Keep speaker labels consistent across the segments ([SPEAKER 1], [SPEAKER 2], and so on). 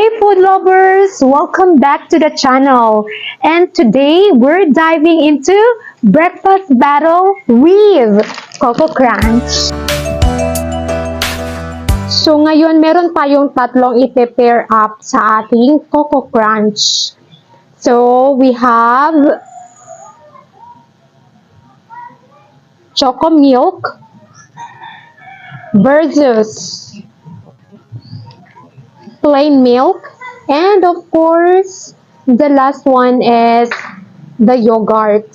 [SPEAKER 1] Hey food lovers! Welcome back to the channel. And today we're diving into breakfast battle with Coco Crunch. So ngayon meron tayong tatlong i-pair up sa ating Coco Crunch. So we have Choco Milk versus plain milk, and of course the last one is the yogurt.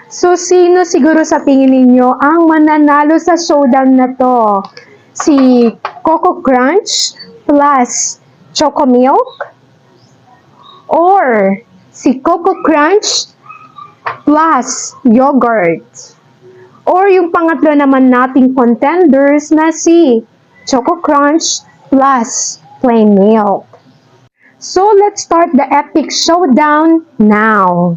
[SPEAKER 1] So sino siguro sa tingin ninyo ang mananalo sa showdown na to? Si Coco Crunch plus Choco Milk, or si Coco Crunch plus yogurt, or yung pangatlo naman nating contenders na si Choco Crunch plus plain milk. So let's start the epic showdown now.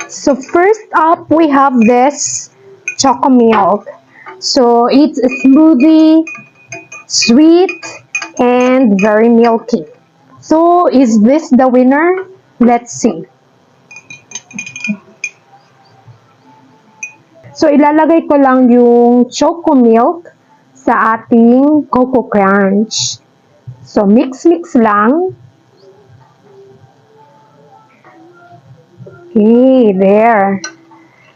[SPEAKER 1] So first up, we have this Choco Milk. So it's a smoothie, sweet, and very milky. So is this the winner? Let's see. So ilalagay ko lang yung Choco Milk sa ating Coco Crunch. So, mix lang. Okay, there.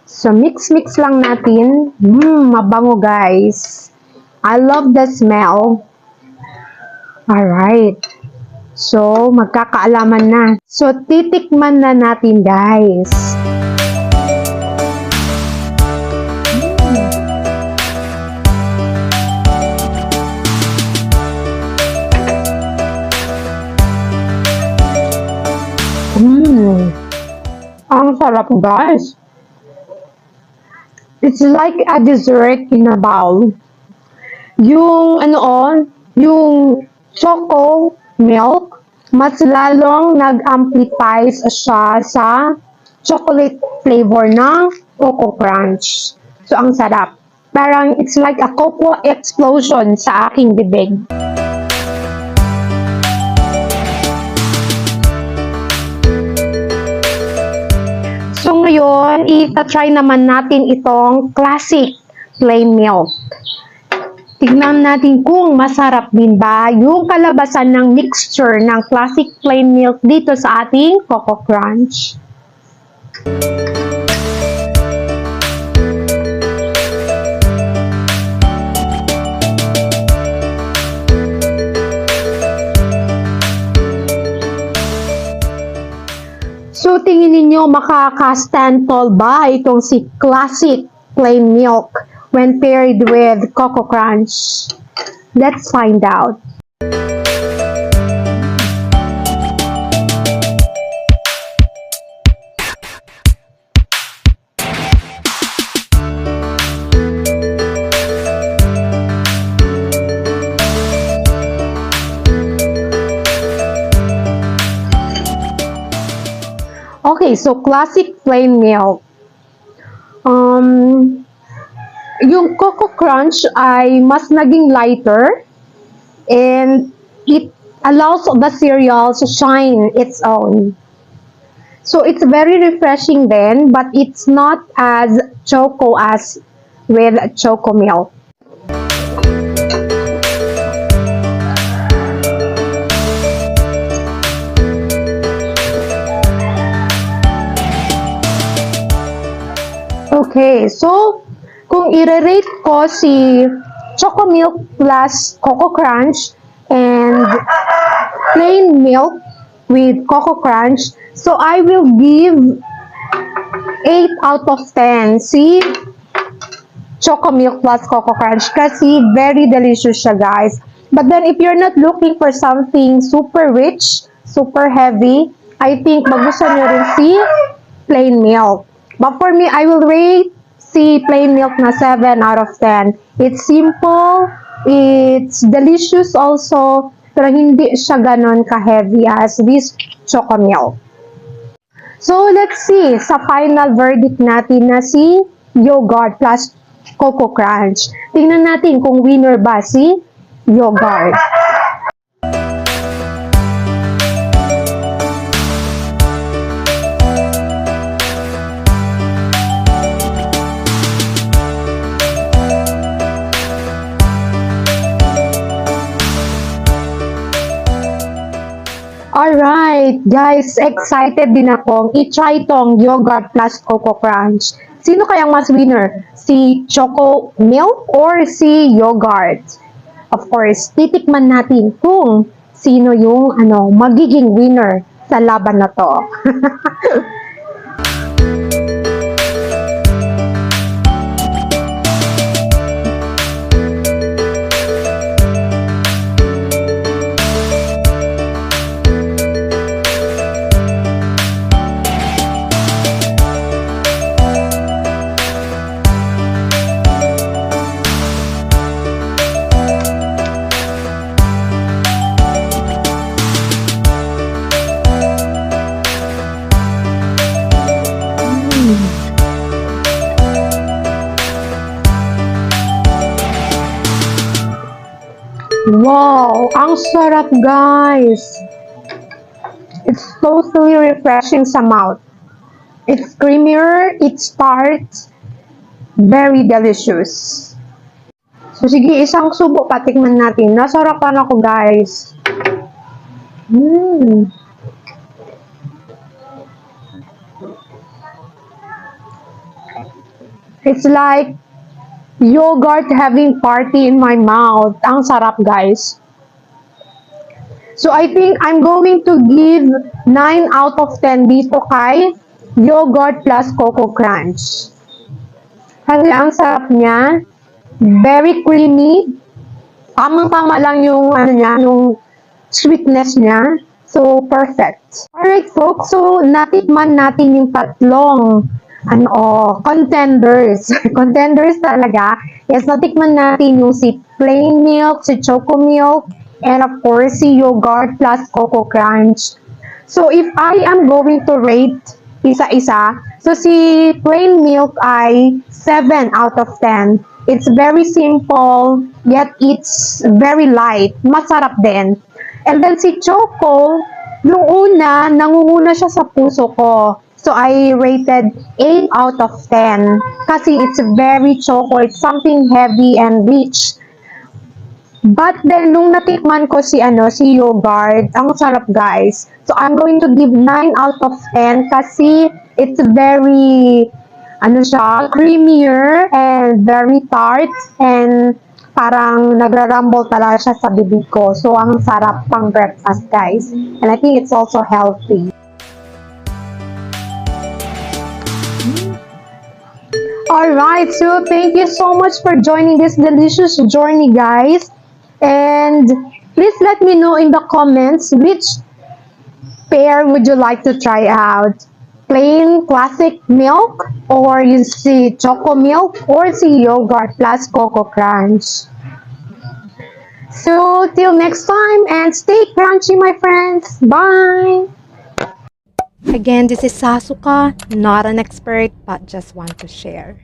[SPEAKER 1] So, mix lang natin. Mabango guys. I love the smell. Alright. So, magkakaalaman na. So, titikman na natin guys. Ang sarap guys. It's like a dessert in a bowl. Yung yung Choco Milk, mas lalong nag-amplify siya sa chocolate flavor ng Coco Crunch. So ang sarap. Parang it's like a cocoa explosion sa aking bibig. So ngayon, ita-try naman natin itong classic plain milk. Tignan natin kung masarap din ba yung kalabasan ng mixture ng classic plain milk dito sa ating Coco Crunch. So, tingin ninyo makaka-stand tall ba itong si classic plain milk when paired with Coco Crunch? Let's find out. Okay, so classic plain milk. Yung Coco Crunch ay mas naging lighter and it allows the cereal to shine its own. So it's very refreshing then, but it's not as choco as with Choco Milk. Okay, so kung i-rate ko si Choco Milk plus Coco Crunch and plain milk with Coco Crunch, so I will give 8 out of 10 si Choco Milk plus Coco Crunch kasi very delicious siya guys. But then if you're not looking for something super rich, super heavy, I think magustuhan nyo rin si plain milk. But for me, I will rate si plain milk na 7 out of 10. It's simple, it's delicious also, pero hindi siya ganon ka-heavy as this Choco Milk. So, let's see, sa final verdict natin na si yogurt plus Coco Crunch. Tingnan natin kung winner ba si yogurt. Alright, guys, excited din akong i-try tong yogurt plus Coco Crunch. Sino kayang mas winner? Si Choco Milk or si yogurt? Of course, titikman natin kung sino yung magiging winner sa laban na to. Wow, ang sarap, guys. It's totally refreshing sa mouth. It's creamier, it's tart, very delicious. So sige, isang subo patikman natin. Nasarapan ako, guys. It's like yogurt having party in my mouth. Ang sarap, guys. So I think I'm going to give 9 out of 10 dito kay yogurt plus Coco Crunch. Kasi ang sarap niya. Very creamy. Tamang-tama lang yung yung sweetness niya. So perfect. Alright, folks. So natikman natin yung tatlong contenders. Contenders talaga. Yes, natikman natin yung si plain milk, si Choco Milk, and of course, si yogurt plus Coco Crunch. So, if I am going to rate isa-isa, so si plain milk ay 7 out of 10. It's very simple, yet it's very light. Masarap din. And then si Choco, nung una, nangunguna siya sa puso ko. So, I rated 8 out of 10. Kasi it's very choco. It's something heavy and rich. But then, nung natikman ko si yogurt, ang sarap, guys. So, I'm going to give 9 out of 10 kasi it's very, creamier and very tart and parang nagra-rumble talaga siya sa bibig ko. So, ang sarap pang breakfast, guys. And I think it's also healthy. Alright, so thank you so much for joining this delicious journey, guys. And please let me know in the comments which pair would you like to try out. Plain classic milk, or you see Choco Milk, or see yogurt plus Coco Crunch. So till next time, and stay crunchy, my friends. Bye!
[SPEAKER 2] Again, this is Sasuka, not an expert, but just want to share.